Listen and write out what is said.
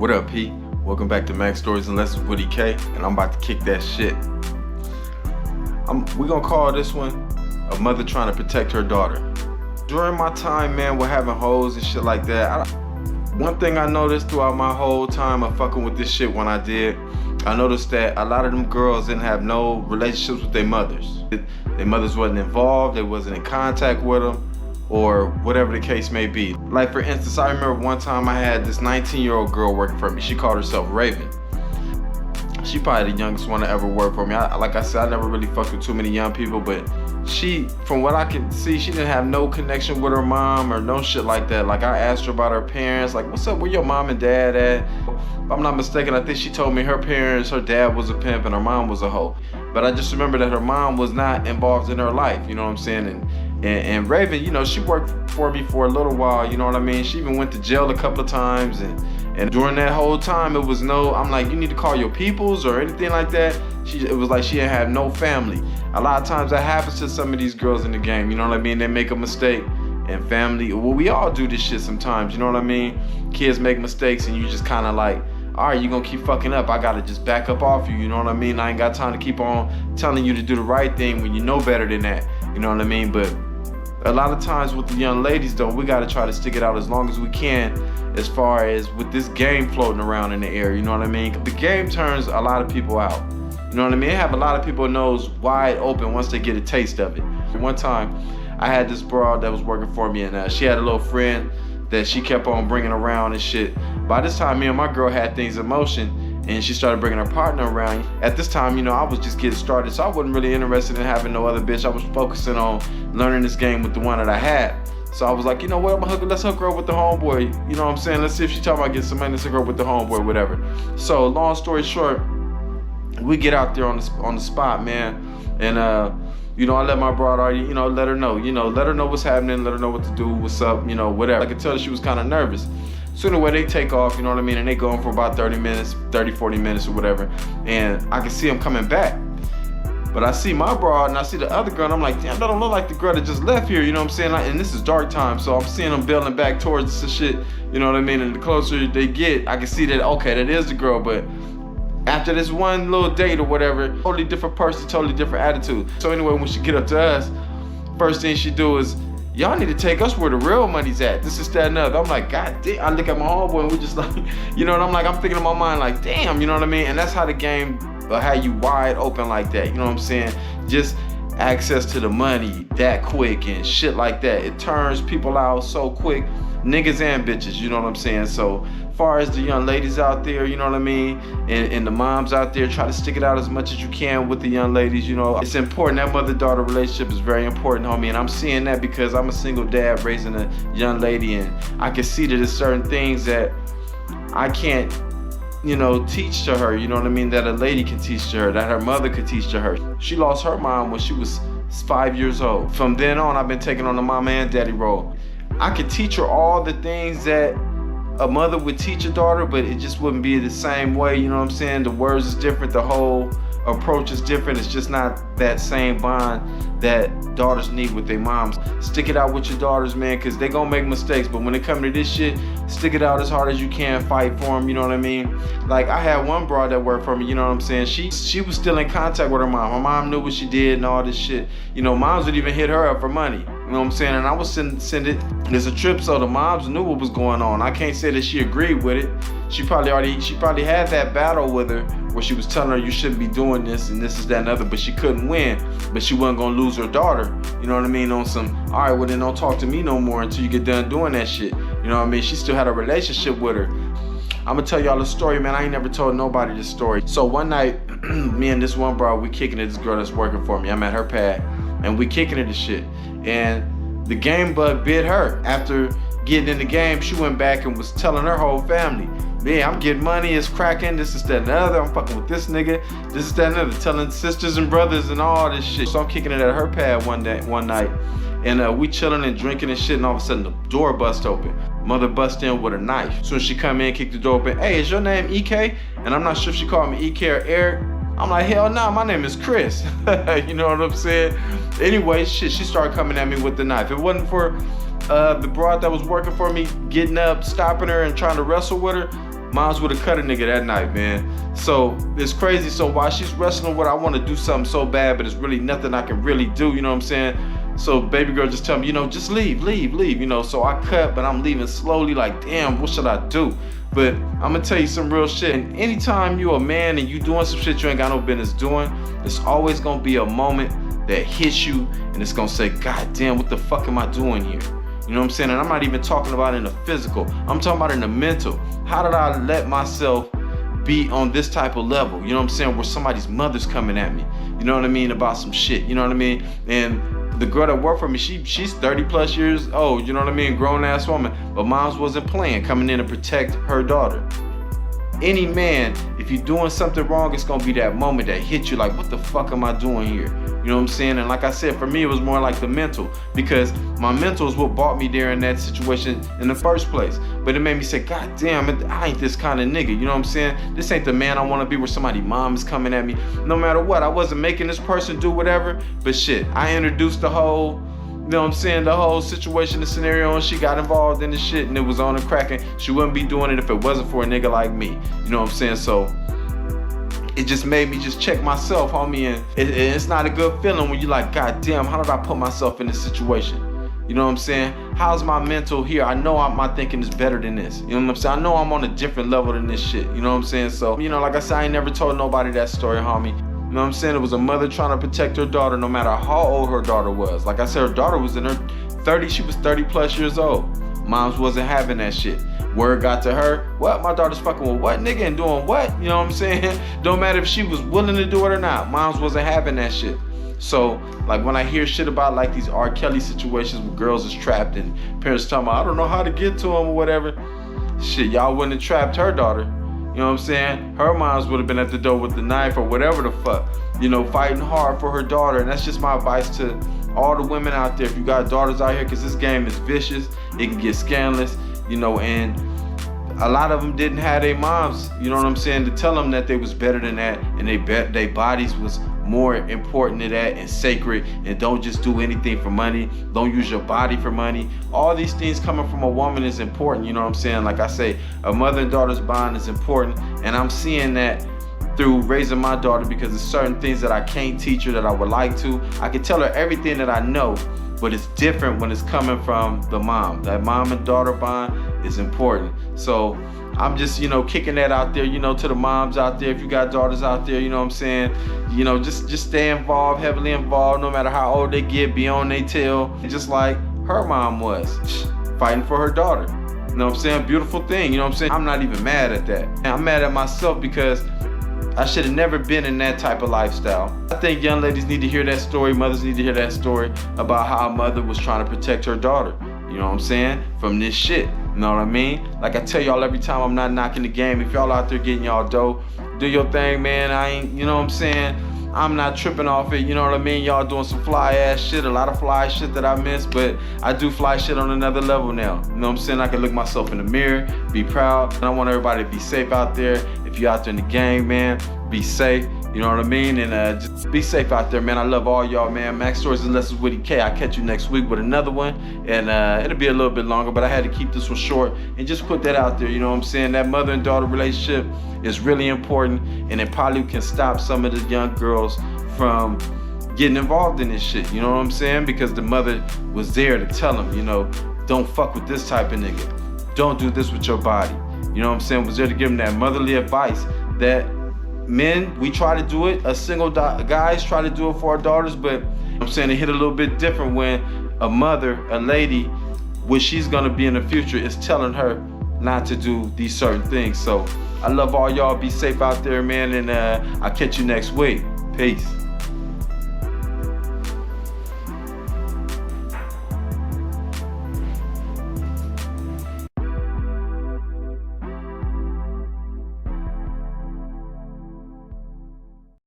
What up, P? Welcome back to Mack Stories and Lessons with EK, and I'm about to kick that shit. We're gonna call this one a mother trying to protect her daughter. During my time, man, with having hoes and shit like that, one thing I noticed throughout my whole time of fucking with this shit when I did, I noticed that a lot of them girls didn't have no relationships with their mothers. Their mothers wasn't involved, they wasn't in contact with them, or whatever the case may be. Like for instance, I remember one time I had this 19-year-old girl working for me. She called herself Raven. She probably the youngest one to ever work for me. Like I said, I never really fucked with too many young people, but she, from what I can see, she didn't have no connection with her mom or no shit like that. Like I asked her about her parents, like, what's up, where your mom and dad at? If I'm not mistaken, I think she told me her parents, her dad was a pimp and her mom was a hoe. But I just remember that her mom was not involved in her life, you know what I'm saying? And Raven, you know, she worked for me for a little while, you know what I mean? She even went to jail a couple of times, and during that whole time, it was I'm like, you need to call your peoples or anything like that. It was like she didn't have no family. A lot of times that happens to some of these girls in the game, you know what I mean? They make a mistake and family, well, we all do this shit sometimes, you know what I mean? Kids make mistakes and you just kind of like, all right, you're gonna keep fucking up. I gotta just back up off you know what I mean? I ain't got time to keep on telling you to do the right thing when you know better than that, you know what I mean? But a lot of times with the young ladies though, we gotta try to stick it out as long as we can as far as with this game floating around in the air, you know what I mean? The game turns a lot of people out, you know what I mean? They have a lot of people nose wide open once they get a taste of it. One time, I had this broad that was working for me and she had a little friend that she kept on bringing around and shit. By this time, me and my girl had things in motion and she started bringing her partner around. At this time, you know, I was just getting started, so I wasn't really interested in having no other bitch. I was focusing on learning this game with the one that I had. So I was like, you know what, let's hook her up with the homeboy. You know what I'm saying? Let's see if she talking about getting some money, let's hook her up with the homeboy, whatever. So long story short, we get out there on the spot, man. And you know, I let my broad already, you know, let her know what's happening, let her know what to do, what's up, you know, whatever. I could tell that she was kind of nervous. So anyway, they take off, you know what I mean? And they go on for about 30 minutes, 40 minutes or whatever. And I can see them coming back. But I see my broad and I see the other girl and I'm like, damn, that don't look like the girl that just left here, you know what I'm saying? And this is dark time, so I'm seeing them building back towards the shit, you know what I mean? And the closer they get, I can see that, okay, that is the girl, but after this one little date or whatever, totally different person, totally different attitude. So anyway, when she get up to us, first thing she do is, y'all need to take us where the real money's at. This is that and other. I'm like, God damn. I look at my homeboy and we just like, you know what I'm thinking in my mind like, damn, you know what I mean? And that's how the game had you wide open like that, you know what I'm saying? Just access to the money that quick and shit like that. It turns people out so quick, niggas and bitches, you know what I'm saying? So far as the young ladies out there, you know what I mean? And the moms out there, try to stick it out as much as you can with the young ladies, you know. It's important. That mother-daughter relationship is very important, homie. And I'm seeing that because I'm a single dad raising a young lady, and I can see that there's certain things that I can't, you know, teach to her, you know what I mean? That a lady can teach to her, that her mother could teach to her. She lost her mom when she was 5 years old. From then on, I've been taking on the mama and daddy role. I could teach her all the things that a mother would teach a daughter, but it just wouldn't be the same way, you know what I'm saying? The words is different, the whole approach is different. It's just not that same bond that daughters need with their moms. Stick it out with your daughters, man, because they gonna make mistakes, but when it comes to this shit, stick it out as hard as you can, fight for them, you know what I mean? Like, I had one broad that worked for me, you know what I'm saying? She was still in contact with her mom. Her mom knew what she did and all this shit. You know, moms would even hit her up for money, you know what I'm saying? And I would send it as a trip, so the moms knew what was going on. I can't say that she agreed with it. She probably had that battle with her where she was telling her you shouldn't be doing this and this is that and other, but she couldn't win. But she wasn't gonna lose her daughter, you know what I mean? On some, all right, well then don't talk to me no more until you get done doing that shit. You know what I mean? She still had a relationship with her. I'm gonna tell y'all a story, man. I ain't never told nobody this story. So one night, me and this one bro, we kicking it, this girl that's working for me. I'm at her pad and we kicking it and shit. And the game bug bit her. After getting in the game, she went back and was telling her whole family, man, I'm getting money, it's cracking, this is that and the other, I'm fucking with this nigga, this is that and the other, telling sisters and brothers and all this shit. So I'm kicking it at her pad one night, and we chilling and drinking and shit, and all of a sudden the door bust open. Mother bust in with a knife. Soon as she come in, kick the door open, hey, is your name EK? And I'm not sure if she called me EK or Eric. I'm like, hell nah, my name is Chris. You know what I'm saying? Anyway, shit, she started coming at me with the knife. If it wasn't for the broad that was working for me getting up, stopping her and trying to wrestle with her, Moms would have cut a nigga that night, man. So it's crazy. So while she's wrestling with, I want to do something so bad, but it's really nothing I can really do, you know what I'm saying? So baby girl just tell me, just leave, So I cut, but I'm leaving slowly, like, damn, what should I do? But I'm gonna tell you some real shit. And anytime you a man and you doing some shit you ain't got no business doing, there's always gonna be a moment that hits you and it's gonna say, God damn, what the fuck am I doing here? You know what I'm saying? And I'm not even talking about in the physical. I'm talking about in the mental. How did I let myself be on this type of level? You know what I'm saying? Where somebody's mother's coming at me. You know what I mean? About some shit. You know what I mean? And the girl that worked for me, she's 30 plus years old. You know what I mean? Grown ass woman. But moms wasn't playing, coming in to protect her daughter. Any man, if you're doing something wrong, it's gonna be that moment that hits you like, what the fuck am I doing here? You know what I'm saying? And like I said, for me, it was more like the mental, because my mental is what brought me there in that situation in the first place. But it made me say, God damn it, I ain't this kind of nigga. You know what I'm saying? This ain't the man I want to be, where somebody's mom is coming at me. No matter what, I wasn't making this person do whatever, but shit, I introduced the whole, you know what I'm saying, the whole situation, the scenario, and she got involved in the shit, and it was on and cracking. She wouldn't be doing it if it wasn't for a nigga like me. You know what I'm saying? So it just made me just check myself, homie, and it's not a good feeling when you're like, God damn, how did I put myself in this situation? You know what I'm saying? How's my mental here? I know my thinking is better than this. You know what I'm saying? I know I'm on a different level than this shit. You know what I'm saying? So, like I said, I ain't never told nobody that story, homie. You know what I'm saying? It was a mother trying to protect her daughter no matter how old her daughter was. Like I said, her daughter was in her 30s. She was 30 plus years old. Moms wasn't having that shit. Word got to her, what? My daughter's fucking with what, nigga, and doing what? You know what I'm saying? Don't matter if she was willing to do it or not. Moms wasn't having that shit. So, like, when I hear shit about, like, these R. Kelly situations where girls is trapped and parents talking about, I don't know how to get to them or whatever. Shit, y'all wouldn't have trapped her daughter. You know what I'm saying? Her moms would have been at the door with the knife or whatever the fuck, fighting hard for her daughter. And that's just my advice to all the women out there. If you got daughters out here, because this game is vicious, it can get scandalous, and a lot of them didn't have their moms, you know what I'm saying, to tell them that they was better than that, and their bodies was more important than that and sacred, and don't just do anything for money, don't use your body for money. All these things coming from a woman is important, you know what I'm saying? Like I say, a mother and daughter's bond is important, and I'm seeing that through raising my daughter, because there's certain things that I can't teach her that I would like to. I can tell her everything that I know, but it's different when it's coming from the mom. That mom and daughter bond is important. So I'm just, kicking that out there, to the moms out there. If you got daughters out there, you know what I'm saying, just stay involved, heavily involved, no matter how old they get, be on their tail, just like her mom was, fighting for her daughter. You know what I'm saying? Beautiful thing, you know what I'm saying? I'm not even mad at that. I'm mad at myself because I should have never been in that type of lifestyle. I think young ladies need to hear that story, mothers need to hear that story about how a mother was trying to protect her daughter, you know what I'm saying, from this shit, you know what I mean? Like I tell y'all every time, I'm not knocking the game. If y'all out there getting y'all dough, do your thing, man. I ain't, you know what I'm saying? I'm not tripping off it, you know what I mean? Y'all doing some fly ass shit, a lot of fly shit that I miss, but I do fly shit on another level now. You know what I'm saying? I can look myself in the mirror, be proud, and I want everybody to be safe out there. If you're out there in the game, man, be safe, you know what I mean? And just be safe out there, man. I love all y'all, man. Mack Stories and Lessons with EK. I'll catch you next week with another one, and it'll be a little bit longer, but I had to keep this one short and just put that out there, you know what I'm saying? That mother and daughter relationship is really important, and it probably can stop some of the young girls from getting involved in this shit, you know what I'm saying? Because the mother was there to tell them, don't fuck with this type of nigga. Don't do this with your body. You know what I'm saying? Was there to give them that motherly advice that men, we try to do it, single guys try to do it for our daughters, but I'm saying it hit a little bit different when a mother, a lady, what she's gonna be in the future is telling her not to do these certain things. So I love all y'all. Be safe out there, man, and I'll catch you next week. Peace.